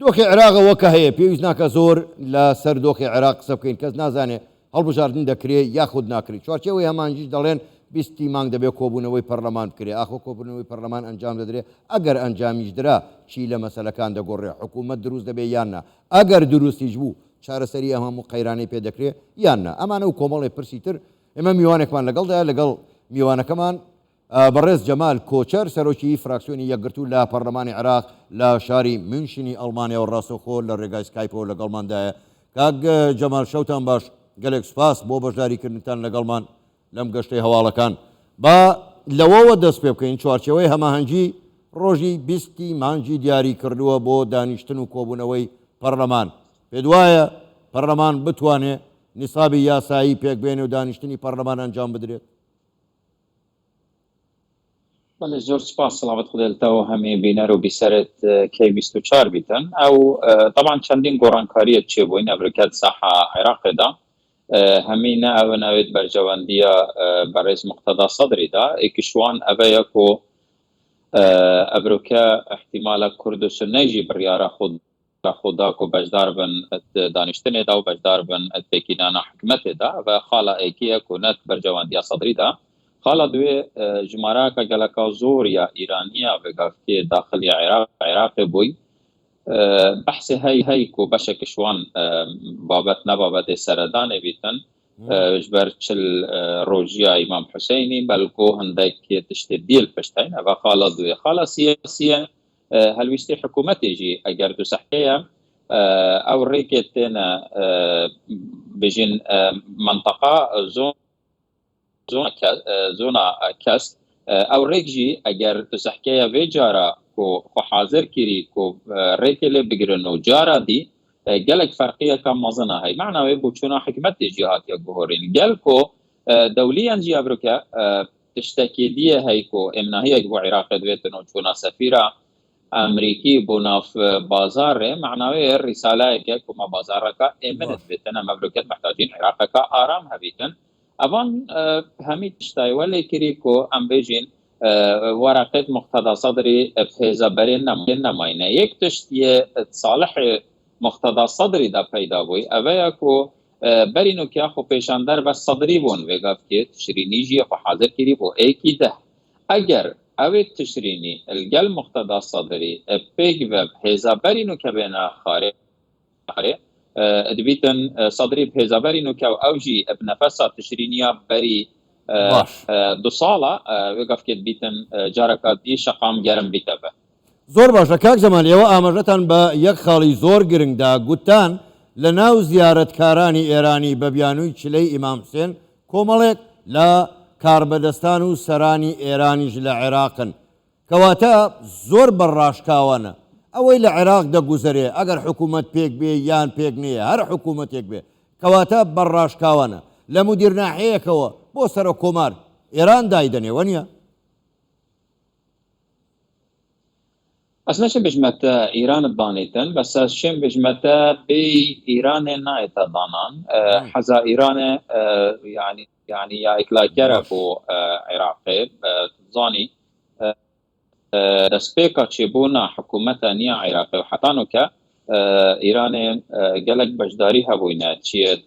دۆخی عێراقەوە کە هەیە پێویست ناکە زۆر لە سەر دۆخی عێراق قسە بکەین کەس نازانێ هەڵبژاردن دەکرێت یاخود ناکرێت چوارچێوەی هەمانجیش دەڵێن 20 مانگ دەبێت کۆبوونەوەی پەرلەمان بکرێت ئاخۆ کۆبوونەوەی پەرلەمان ئەنجام دەدرێت ئەگەر ئەنجامیش درا چی لە مەسەلەکان دەگۆڕێ حکوومەت دروست دەبێت یاننا ئەگەر دروستیش بوو چارەسەری ئەم هەموو قەیرانەی پێ دەکرێت یاننا ئەمانە و کۆمەڵی پرسی تر ئێمە میوانێکمان لەگەڵدا لەگەڵ میوانەکەمان بەڕێز جەمال کۆچەر سەرۆکی فراکسیۆنی یەکگرتوو لە پەرلەمانی عێراق لە شاری منشنی ئەڵمانیا و ڕاستەوخۆ لە ڕێگای سکایپەوە لەگەڵماندایە کاک جەمال شەوتان باش گەلێک سوپاس بۆ بەشداریکردنتان لەگەڵمان لەم گەشتەی هەواڵەکان با لەوەوە دەست پێ بکەین چوارچێوەی هەماهەنگی ڕۆژی 20 مانگی دیاری کردووە بۆ دانیشتن و کۆبوونەوەی پەرلەمان پێ وایە پەرلەمان بتوانێت نیسابی یاسایی پێکبێنێ و دانیشتنی پەرلەمان ئەنجام بدرێت بەڵێ زۆر سپاس سڵاوەت خودێتەوە هەمێ بینەر و بیسەرت کەی 24 بیتن ئەو طبعا چەندین گۆڕانکاریەت چێبووین ئەبرکات ساحە عێراقێدا هەمینە ئەوە ناوێت بەرژەوەندیە بەڕێز مقتەدا سەدریدا ئێکیشوان ئەوەیەک و ئەبروکە احتیمالە کورد و سنەیژی بڕیارە خۆدا و بەشدار بن دانیشتنێدا و بەشدار بن پێکینانە حکومەتێدا و خاڵە ئەیکیەک و نەت بەرژەوەندیە سەدریدا خاڵە دوێ ژمارەکە گەلەکە زۆر یا ئیرانیە بگافکێ داخلی عێراقی بووی بەحسی هەیک و بەشێکشوان بابەت نەبابەتێ سەردانێ بیتن ژبەر چل ڕۆژیە ئیمام حوسینی بەلکۆ هەندێک تشتێ دیل پشتین ئەوە خاڵە دوێ خاڵە سیاسیە هەلویستی حکوومەتێژی ئەگەر دو سەحەیە ئەو ڕێکێت تێنە بژین منطقە زۆنا کەس ئەو ڕێکژی ئەگەر دو سەحکەیە وێ جارە خۆ حاضر کردی و ڕێکێ لێ بگرن و جارە دی gelek farqiyeka mezin hay mعناوێ بۆ چونا حکومەتی جی هاتیە گۆڕین gelko دەولیان جی ئەبروکە تشتێکی دیە هەیکۆ ئێمناهەیەک بۆ عێراق دوێتن و چونا سەفیرە ئەمریکی بۆ ناف بازارێ معناوێ ریسالایەکە کومە بازارەکە ئێمنت بێتنە مەبروکەت محتاجین عێراقەکە ئارام هەبیتن ئەوان هەمی تشتایوە لێ کردی کۆ ئەم بێژین ورقت مقتدا صدری فێزەبەرێن نەماینە یەک تشتیە صالح مقتدا صدری دا پیدا بووی ئەوەیە کۆ بەرین و کیا خۆ پێشاندەر بە صدری بوون وێگافکێت تشرینیژیە خۆ حاضر کردی بۆ ئەیکی ده ئەگەر ئەوێت تشرینی الگەل مقتدا صدری پێک بە هێزەبەرین و کە بێنە خارێ دبیتن صدری هێزەبەرین و کە ئەوژی نەفەسا تشرینیە بەری دو ساڵە وێگافکێت بیتن جارەکە دی شەقام گەرم بیتە بە زۆر باشە کاک جەمال ئێوە ئاماژەتان بە یەک خاڵی زۆر گرنگدا گوتان لە ناو زیارەتکارانی ئێرانی بە بیانووی چلەی ئیمام حوسێن کۆمەڵێک لە کاربەدەستان و سەرانی ئێرانیش لە عێراقن کەواتە زۆر بەڕاشکاوانە ئەوەی لە عێراق دەگوزەرێ ئەگەر حکوومەت پێک بێ یان پێک نییە هەر حکوومەتێک بێ کەواتە بەڕاشکاوانە لە مدیر ناحەیەکەوە بۆ سەرە کۆمار ئێران دایدەنێوە نیە ئەسنەشم بژمەتە ئیرانت دانیتن بەسە شێم بژمەتە بێ ئیرانێ نایەتە دانان حەزا ئیرانێ یعنی یا ئیکلاکەرە بۆ عێراقێ زانی دەستپێکە چێبوونا حکوومەتە نییە عێراقی و حەتانوکە ئیرانێ gelek بەشداری هەبووینە چێت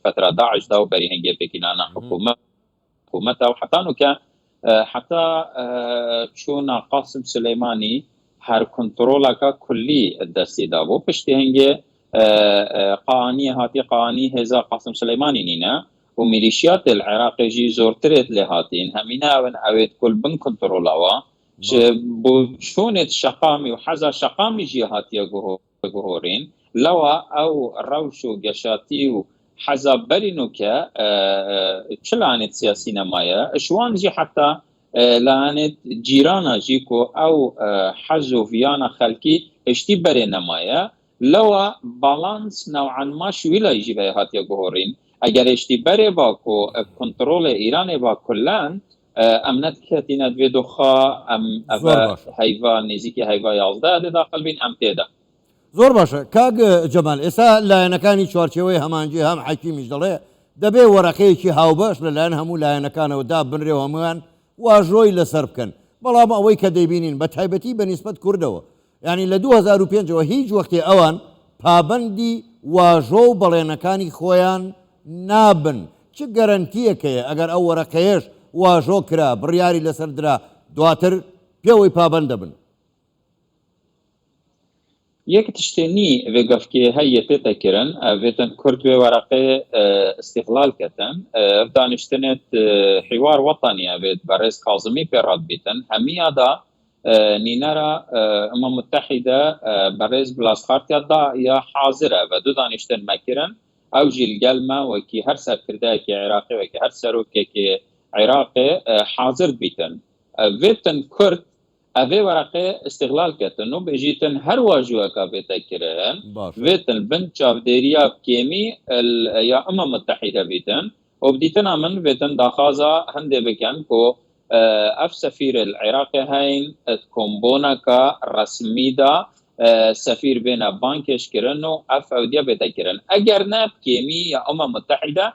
فترە داعشدا و بەری هەنگێ پێکینانە حکوومەتە و حەتانوکە حتى چونا قاسم سليماني هر كنترولك كلي الدستي دابو پشتی هنگه قاني هاتي قاني هزا قاسم سليماني نينا وميليشيات العراق جي زورترت لهاتين همينا ون اويت كل بن كنترولوا بو شونت شقامي وحزا شقامي جي هاتي جوهورين لوا او روشو قشاتي حزب برینو که چلانت سیاسی نمایه شوان جی حتی لانت جیرانا جی کو او حزو ویانا خلکی اشتی بری نمایه لوا بالانس نوعا ما شویلا جی به هاتیا گوهرین اگر اشتی بری با کو کنترل ایران با کلان امنت کتیند وی دخوا ام هیوا نزیکی هیوا 11 داخل بین ام تیده زۆر باشە کاک جەمال ئێستا لایەنەکانی چوارچێوەی هەمانجی هەم حەکیمیش دەڵێ دەبێ وەرەقەیەکی هاوبەش لەلایەن هەموو لایەنەکانەوە دابنرێ هەمویان واژۆی لەسەر بکەن بەڵام ئەوەی کە دەیبینین بە تایبەتی بە نیسبەت کوردەوە ینی لە 2005ەوە هیچ وەختی ئەوان پابەندی واژۆ و بەڵێنەکانی خۆیان نابن چ گەرنتیەکەیە ئەگەر ئەو وەرەقەیەش واژۆ کرا بڕیاری لەسەر درا دواتر پێوەی پابەند دەبن. یەک تشتێنی vêgevkê heye tê kirin vêtin Kurd wê wereqê istiqlal ketin daniştinê hêwar wetaniye vê berêz Kazimî pê radbîtin hemiya da nînera Umma Muttehîde berêz bilasxartiya da ya hazir e ve du danîştin mekirin ew jî li gel me wekî her serkirdeyekî Iraqê wekî her serokekî Iraqê hazir bîtin. Vêtin Kurd evê wereqê istiqlal ketin û bêjîtin her wajûyeka vê te kirin vêtin bin çavdêriya kêmî ya Umma Muttehîde bîtin û bidîtina min vêtin daxwaza hindê bikin ku ev sefîrê li Iraqê heyn komboneka resmî da sefîr bêne bankeş kirin û ev ewdiya vê te kirin. Eger ne kêmî ya Umma Muttehîde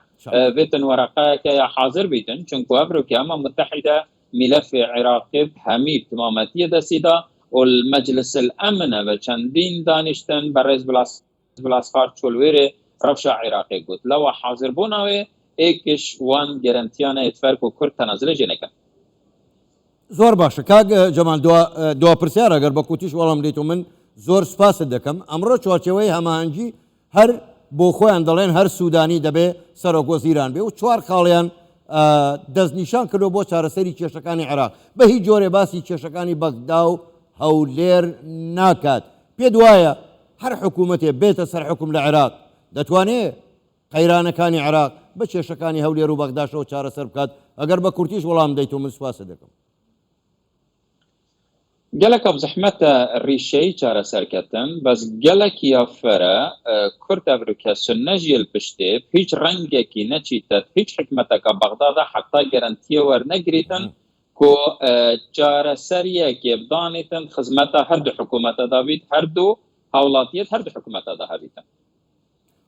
vêtin wereqeyeke ya hazir bîtin çunku ev rokê Umma Muttehîde ملف عراقي همي بتماماتية دسيدا والمجلس الأمن وچندين دانشتن برز بلاسخار چولويري رفشا عراقي قلت لو حاضر بوناوي ايكش وان گرانتيانا اتفرق و كرد تنازل جنكن زۆر باشە کاک جەمال دوا پرسیار ئەگەر بە کوتیش وەڵام دێت و من زۆر سپاست دەکەم ئەمڕۆ چوارچەوەی هەماهەنگی هەر بۆ خۆیان دەڵێن هەر سوودانی دەبێ سەرۆکوەزیران بێ و چوار خاڵیان دەستنیشان کردو بۆ چارەسەری کێشەکانی عێراق بە هیچ جۆرێ باسی کێشەکانی بەغدا و هەولێر ناکات پێ وایە هەر حکوومەتێ بێتە سەر حکوم لە عێراق دەتوانێت قەیرانەکانی عێراق بە کێشەکانی هەولێر و بەغداشەوە چارەسەر بکات ئەگەر بە کورتیش وەڵام دەیت و من سوپاسە دەکەم. gelek ev zehmeta rîşeyî çareser ketin bes gelek yafere Kurd evrike sunne jî li piştê hiç rengekî neçîtet hiç hikmeteka Bexdada heta gerantiye wernegirîtin ku çareseriyekê bidanîtin xizmeta her du hikûmeta da bît her du hewlatiyet her du hikûmeta da hebîtin.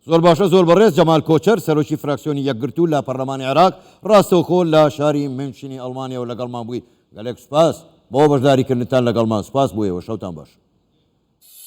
زۆر باشە زۆر بەڕێز جەمال کۆچەر سەرۆکی فراکسیۆنی یەکگرتوو لە پەرلەمانی عێراق ڕاستەوخۆ لە شاری منشینی ئەڵمانیا و لەگەڵمان بووی گەلێک سوپاس بۆ بەشداریکردنتان لەگەڵمان سوپاس بوویەوە شەوتان باش.